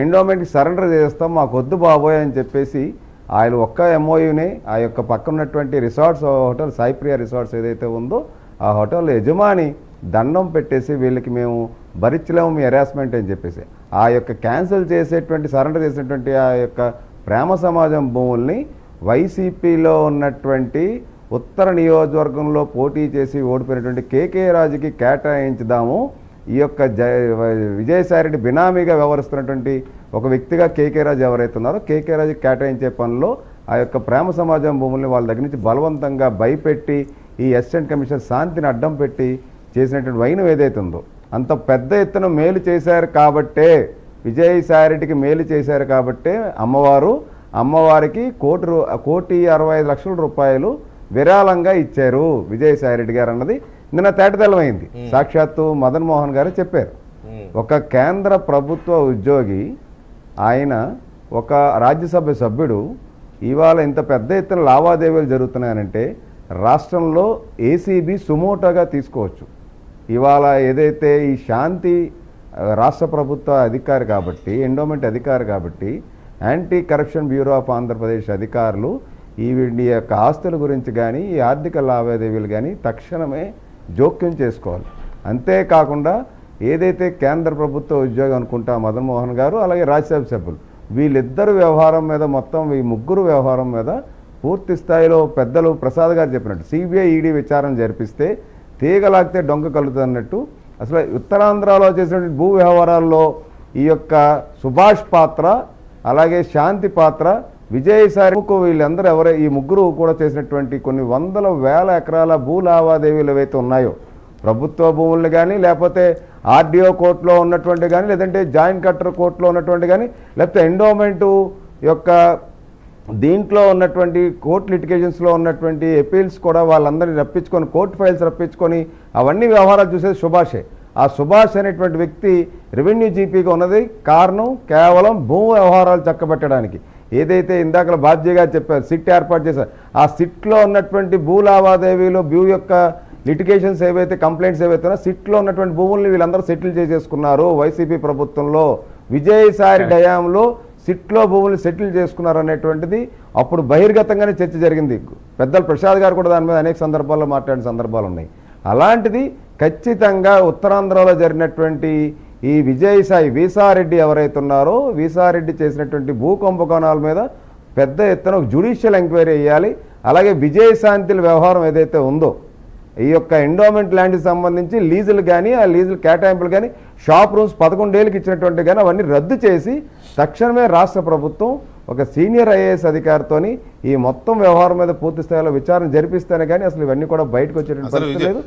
ఎండోమెంట్కి surrender చేస్తాం, మాకు వద్దు బాబోయ్ అని చెప్పేసి ఆయన ఒక్క ఎంఓయూనే ఆ యొక్క పక్కన ఉన్నటువంటి రిసార్ట్స్ హోటల్ సాయిప్రియ రిసార్ట్స్ ఏదైతే ఉందో ఆ హోటల్ యజమాని దండం పెట్టేసి వీళ్ళకి మేము భరించలేము మీ హెరాస్మెంట్ అని చెప్పేసి ఆ యొక్క క్యాన్సిల్ చేసేటువంటి సరెండర్ చేసేటువంటి ఆ యొక్క ప్రేమ సమాజం భూముల్ని వైసీపీలో ఉన్నటువంటి ఉత్తర నియోజకవర్గంలో పోటీ చేసి ఓడిపోయినటువంటి కేకే రాజుకి కేటాయించుదాము. ఈ యొక్క విజయసాయిరెడ్డి బినామీగా వ్యవహరిస్తున్నటువంటి ఒక వ్యక్తిగా కేకే రాజు ఎవరైతే ఉన్నారో కేకే రాజుకి కేటాయించే పనిలో ఆ యొక్క ప్రేమ సమాజం భూముల్ని వాళ్ళ దగ్గర నుంచి బలవంతంగా భయపెట్టి ఈ అసిస్టెంట్ కమిషనర్ శాంతిని అడ్డం పెట్టి చేసినటువంటి వైనం ఏదైతే ఉందో అంత పెద్ద ఎత్తున మేలు చేశారు కాబట్టే విజయసాయిరెడ్డికి మేలు చేశారు కాబట్టే అమ్మవారికి ₹1,65,00,000 విరాళంగా ఇచ్చారు విజయసాయిరెడ్డి గారు అన్నది నిన్న తేటతెల్లమైంది. సాక్షాత్తు మదన్ మోహన్ గారు చెప్పారు. ఒక కేంద్ర ప్రభుత్వ ఉద్యోగి ఆయన ఒక రాజ్యసభ సభ్యుడు ఇవాళ ఇంత పెద్ద ఎత్తున లావాదేవీలు జరుగుతున్నాయంటే రాష్ట్రంలో ఏసీబీ సుమోటోగా తీసుకోవచ్చు. ఇవాళ ఏదైతే ఈ శాంతి రాష్ట్ర ప్రభుత్వ అధికారి కాబట్టి ఎండోమెంట్ అధికారి కాబట్టి anti corruption bureau of Andhra Pradesh అధికారులు ఈ యొక్క ఆస్తుల గురించి కానీ ఈ ఆర్థిక లావాదేవీలు కానీ తక్షణమే జోక్యం చేసుకోవాలి. అంతేకాకుండా ఏదైతే కేంద్ర ప్రభుత్వ ఉద్యోగం అనుకుంటా మదన్ మోహన్ గారు అలాగే రాజ్యసభ సభ్యులు వీళ్ళిద్దరు వ్యవహారం మీద మొత్తం ఈ ముగ్గురు వ్యవహారం మీద పూర్తి స్థాయిలో పెద్దలు ప్రసాద్ గారు చెప్పినట్టు సిబిఐ ఈడీ విచారణ జరిపిస్తే తీగలాగితే డొంక కలుగుతుంది అన్నట్టు అసలు ఉత్తరాంధ్రలో చేసినటువంటి భూ వ్యవహారాల్లో ఈ యొక్క సుభాష్ పాత్ర అలాగే శాంతి పాత్ర విజయసాయికు వీళ్ళందరూ ఈ ముగ్గురు కూడా చేసినటువంటి కొన్ని వందల వేల ఎకరాల భూ లావాదేవీలు ఏవైతే ఉన్నాయో ప్రభుత్వ భూములు కానీ లేకపోతే ఆర్డీఓ కోర్టులో ఉన్నటువంటి కానీ లేదంటే జాయింట్ కలెక్టర్ కోర్టులో ఉన్నటువంటి కానీ లేకపోతే ఎండోమెంటు యొక్క దీంట్లో ఉన్నటువంటి కోర్టు లిటిగేషన్స్లో ఉన్నటువంటి అపీల్స్ కూడా వాళ్ళందరినీ రప్పించుకొని కోర్టు ఫైల్స్ రప్పించుకొని అవన్నీ వ్యవహారాలు చూసేది సుభాషే. ఆ సుభాష్ అనేటువంటి వ్యక్తి రెవెన్యూ జీపీగా ఉన్నది కారణం కేవలం భూ వ్యవహారాలు చక్కబెట్టడానికి. ఏదైతే ఇందాక బాధ్యగా చెప్పారు సిట్ ఏర్పాటు చేశారు ఆ సిట్లో ఉన్నటువంటి భూ లావాదేవీలు భూ యొక్క లిటిగేషన్స్ ఏవైతే కంప్లైంట్స్ ఏవైతే సిట్లో ఉన్నటువంటి భూముల్ని వీళ్ళందరూ సెటిల్ చేసేసుకున్నారు. వైసీపీ ప్రభుత్వంలో విజయసాయి హయాంలో సిట్లో భూములు సెటిల్ చేసుకున్నారు అనేటువంటిది అప్పుడు బహిర్గతంగానే చర్చ జరిగింది. పెద్దలు ప్రసాద్ గారు కూడా దాని మీద అనేక సందర్భాల్లో మాట్లాడిన సందర్భాలు ఉన్నాయి. అలాంటిది ఖచ్చితంగా ఉత్తరాంధ్రలో జరిగినటువంటి ఈ విజయసాయి వీసారెడ్డి ఎవరైతే ఉన్నారో వీసారెడ్డి చేసినటువంటి భూ కుంభకోణాల మీద పెద్ద ఎత్తున జ్యుడిషియల్ ఎంక్వైరీ చేయాలి. అలాగే విజయశాంతిల వ్యవహారం ఏదైతే ఉందో ఈ యొక్క ఎండోమెంట్ ల్యాండ్కి సంబంధించి లీజులు కానీ ఆ లీజులు కేటాయింపులు కానీ షాప్ రూమ్స్ 11 ఏళ్ళకి ఇచ్చినటువంటి కానీ అవన్నీ రద్దు చేసి తక్షణమే రాష్ట్ర ప్రభుత్వం ఒక సీనియర్ ఐఏఎస్ అధికారితోని ఈ మొత్తం వ్యవహారం మీద పూర్తి స్థాయిలో విచారణ జరిపిస్తేనే కానీ అసలు ఇవన్నీ కూడా బయటకు వచ్చేటువంటి పరిస్థితి లేదు.